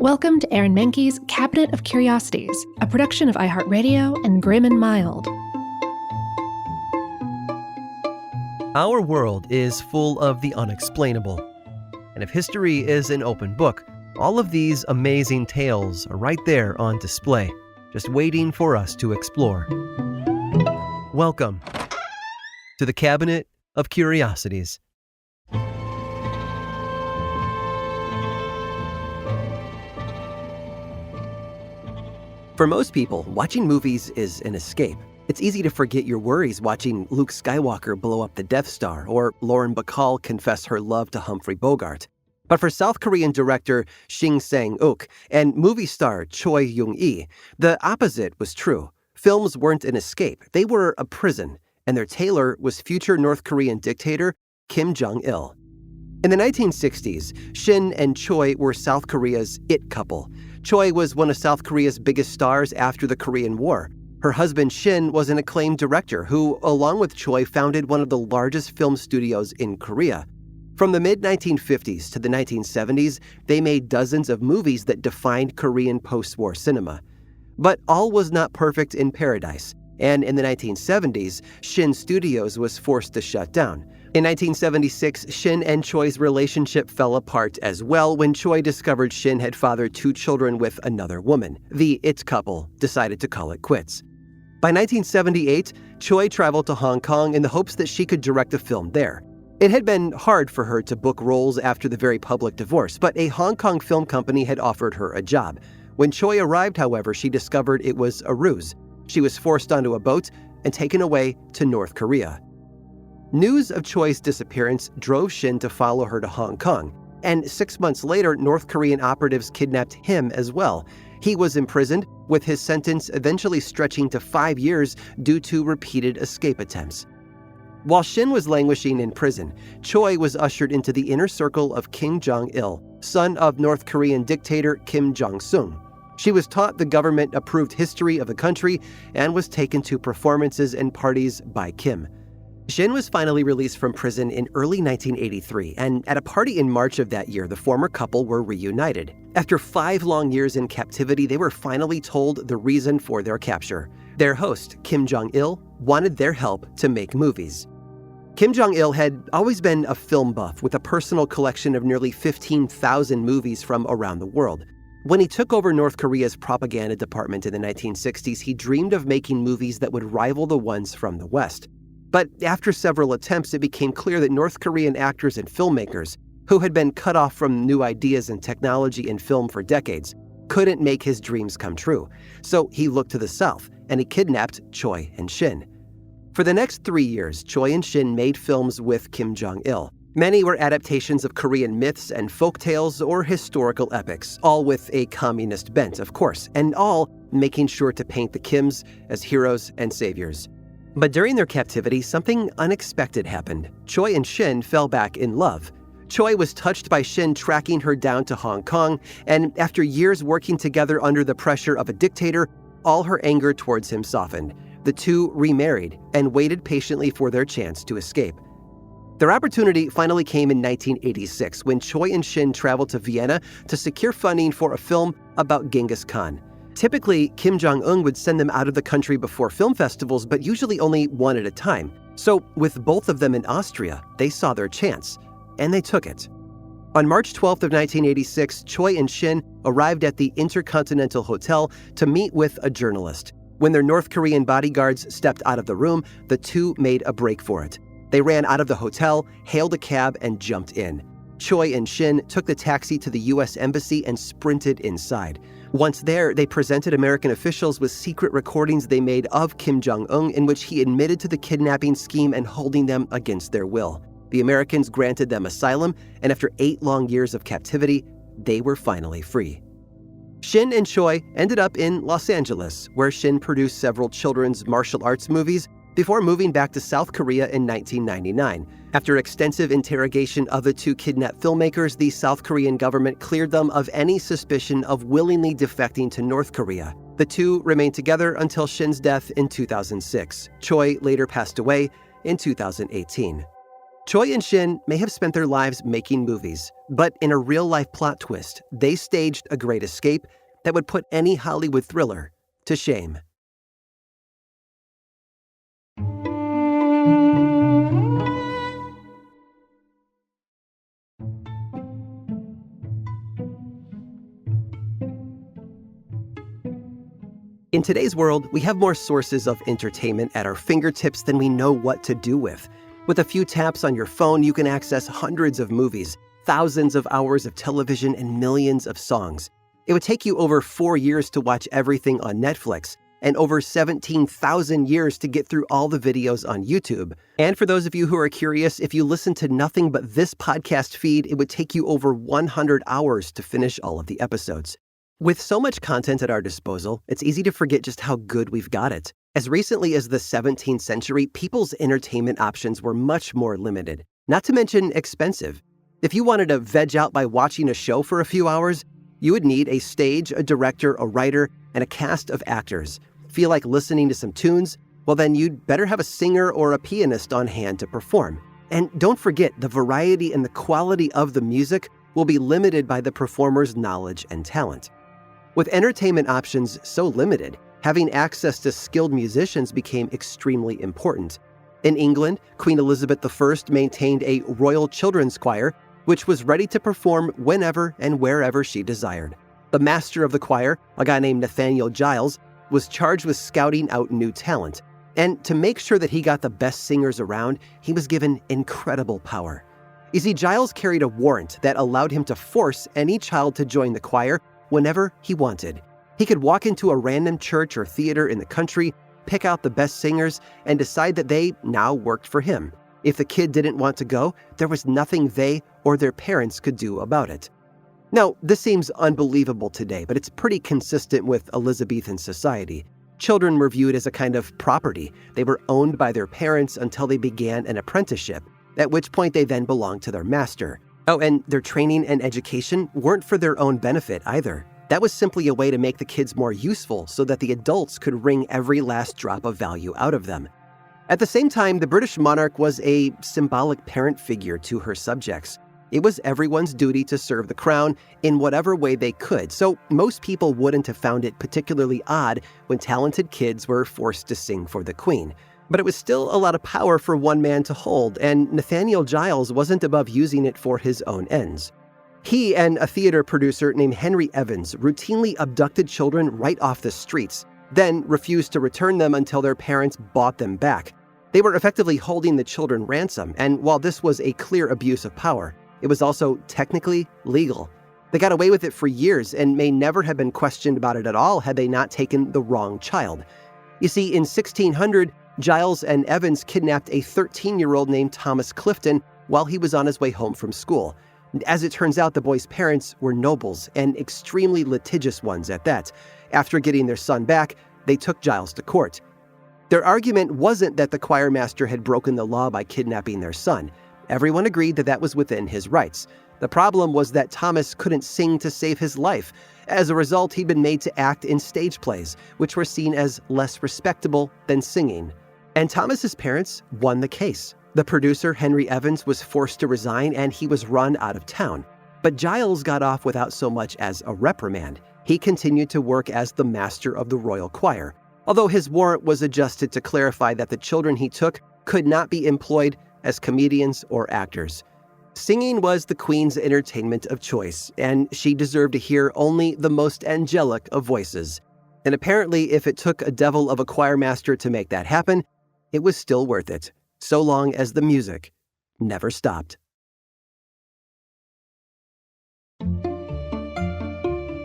Welcome to Aaron Mahnke's Cabinet of Curiosities, a production of iHeartRadio and Grim and Mild. Our world is full of the unexplainable. And if history is an open book, all of these amazing tales are right there on display, just waiting for us to explore. Welcome to the Cabinet of Curiosities. For most people, watching movies is an escape. It's easy to forget your worries watching Luke Skywalker blow up the Death Star or Lauren Bacall confess her love to Humphrey Bogart. But for South Korean director Shin Sang-uk and movie star Choi Young-lee, the opposite was true. Films weren't an escape, they were a prison, and their tailor was future North Korean dictator Kim Jong-il. In the 1960s, Shin and Choi were South Korea's it couple. Choi was one of South Korea's biggest stars after the Korean War. Her husband Shin was an acclaimed director who, along with Choi, founded one of the largest film studios in Korea. From the mid-1950s to the 1970s, they made dozens of movies that defined Korean post-war cinema. But all was not perfect in paradise, and in the 1970s, Shin Studios was forced to shut down. In 1976, Shin and Choi's relationship fell apart as well when Choi discovered Shin had fathered 2 children with another woman. The it couple decided to call it quits. By 1978, Choi traveled to Hong Kong in the hopes that she could direct a film there. It had been hard for her to book roles after the very public divorce, but a Hong Kong film company had offered her a job. When Choi arrived, however, she discovered it was a ruse. She was forced onto a boat and taken away to North Korea. News of Choi's disappearance drove Shin to follow her to Hong Kong, and 6 months later, North Korean operatives kidnapped him as well. He was imprisoned, with his sentence eventually stretching to 5 years due to repeated escape attempts. While Shin was languishing in prison, Choi was ushered into the inner circle of Kim Jong-il, son of North Korean dictator Kim Jong-sung. She was taught the government-approved history of the country and was taken to performances and parties by Kim. Shin was finally released from prison in early 1983, and at a party in March of that year, the former couple were reunited. After 5 long years in captivity, they were finally told the reason for their capture. Their host, Kim Jong-il, wanted their help to make movies. Kim Jong-il had always been a film buff with a personal collection of nearly 15,000 movies from around the world. When he took over North Korea's propaganda department in the 1960s, he dreamed of making movies that would rival the ones from the West. But after several attempts, it became clear that North Korean actors and filmmakers, who had been cut off from new ideas and technology in film for decades, couldn't make his dreams come true. So he looked to the South, and he kidnapped Choi and Shin. For the next 3 years, Choi and Shin made films with Kim Jong-il. Many were adaptations of Korean myths and folktales or historical epics, all with a communist bent, of course, and all making sure to paint the Kims as heroes and saviors. But during their captivity, something unexpected happened. Choi and Shin fell back in love. Choi was touched by Shin tracking her down to Hong Kong, and after years working together under the pressure of a dictator, all her anger towards him softened. The two remarried and waited patiently for their chance to escape. Their opportunity finally came in 1986 when Choi and Shin traveled to Vienna to secure funding for a film about Genghis Khan. Typically, Kim Jong-un would send them out of the country before film festivals, but usually only one at a time. So, with both of them in Austria, they saw their chance, and they took it. On March 12th of 1986, Choi and Shin arrived at the Intercontinental Hotel to meet with a journalist. When their North Korean bodyguards stepped out of the room, the two made a break for it. They ran out of the hotel, hailed a cab, and jumped in. Choi and Shin took the taxi to the U.S. Embassy and sprinted inside. Once there, they presented American officials with secret recordings they made of Kim Jong-un in which he admitted to the kidnapping scheme and holding them against their will. The Americans granted them asylum, and after 8 long years of captivity, they were finally free. Shin and Choi ended up in Los Angeles, where Shin produced several children's martial arts movies before moving back to South Korea in 1999. After extensive interrogation of the 2 kidnapped filmmakers, the South Korean government cleared them of any suspicion of willingly defecting to North Korea. The two remained together until Shin's death in 2006. Choi later passed away in 2018. Choi and Shin may have spent their lives making movies, but in a real-life plot twist, they staged a great escape that would put any Hollywood thriller to shame. In today's world, we have more sources of entertainment at our fingertips than we know what to do with. With a few taps on your phone, you can access hundreds of movies, thousands of hours of television, and millions of songs. It would take you over 4 years to watch everything on Netflix, and over 17,000 years to get through all the videos on YouTube. And for those of you who are curious, if you listen to nothing but this podcast feed, it would take you over 100 hours to finish all of the episodes. With so much content at our disposal, it's easy to forget just how good we've got it. As recently as the 17th century, people's entertainment options were much more limited, not to mention expensive. If you wanted to veg out by watching a show for a few hours, you would need a stage, a director, a writer, and a cast of actors. Feel like listening to some tunes? Well, then you'd better have a singer or a pianist on hand to perform. And don't forget, the variety and the quality of the music will be limited by the performer's knowledge and talent. With entertainment options so limited, having access to skilled musicians became extremely important. In England, Queen Elizabeth I maintained a royal children's choir, which was ready to perform whenever and wherever she desired. The master of the choir, a guy named Nathaniel Giles, was charged with scouting out new talent. And to make sure that he got the best singers around, he was given incredible power. You see, Giles carried a warrant that allowed him to force any child to join the choir whenever he wanted. He could walk into a random church or theater in the country, pick out the best singers, and decide that they now worked for him. If the kid didn't want to go, there was nothing they or their parents could do about it. Now, this seems unbelievable today, but it's pretty consistent with Elizabethan society. Children were viewed as a kind of property. They were owned by their parents until they began an apprenticeship, at which point they then belonged to their master. Oh, and their training and education weren't for their own benefit either. That was simply a way to make the kids more useful so that the adults could wring every last drop of value out of them. At the same time, the British monarch was a symbolic parent figure to her subjects. It was everyone's duty to serve the crown in whatever way they could, so most people wouldn't have found it particularly odd when talented kids were forced to sing for the Queen. But it was still a lot of power for one man to hold, and Nathaniel Giles wasn't above using it for his own ends. He and a theater producer named Henry Evans routinely abducted children right off the streets, then refused to return them until their parents bought them back. They were effectively holding the children ransom, and while this was a clear abuse of power, it was also technically legal. They got away with it for years and may never have been questioned about it at all had they not taken the wrong child. You see, in 1600, Giles and Evans kidnapped a 13-year-old named Thomas Clifton while he was on his way home from school. As it turns out, the boy's parents were nobles, and extremely litigious ones at that. After getting their son back, they took Giles to court. Their argument wasn't that the choir master had broken the law by kidnapping their son. Everyone agreed that that was within his rights. The problem was that Thomas couldn't sing to save his life. As a result, he'd been made to act in stage plays, which were seen as less respectable than singing. And Thomas's parents won the case. The producer, Henry Evans, was forced to resign and he was run out of town. But Giles got off without so much as a reprimand. He continued to work as the master of the royal choir, although his warrant was adjusted to clarify that the children he took could not be employed as comedians or actors. Singing was the Queen's entertainment of choice, and she deserved to hear only the most angelic of voices. And apparently, if it took a devil of a choir master to make that happen, it was still worth it, so long as the music never stopped.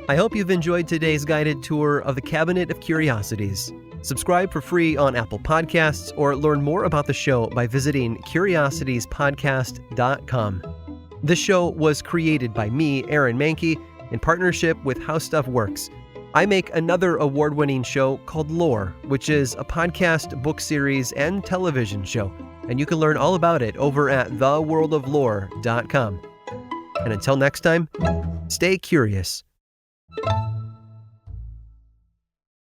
I hope you've enjoyed today's guided tour of the Cabinet of Curiosities. Subscribe for free on Apple Podcasts or learn more about the show by visiting curiositiespodcast.com. This show was created by me, Aaron Mahnke, in partnership with How Stuff Works. I make another award-winning show called Lore, which is a podcast, book series, and television show, and you can learn all about it over at theworldoflore.com. And until next time, stay curious.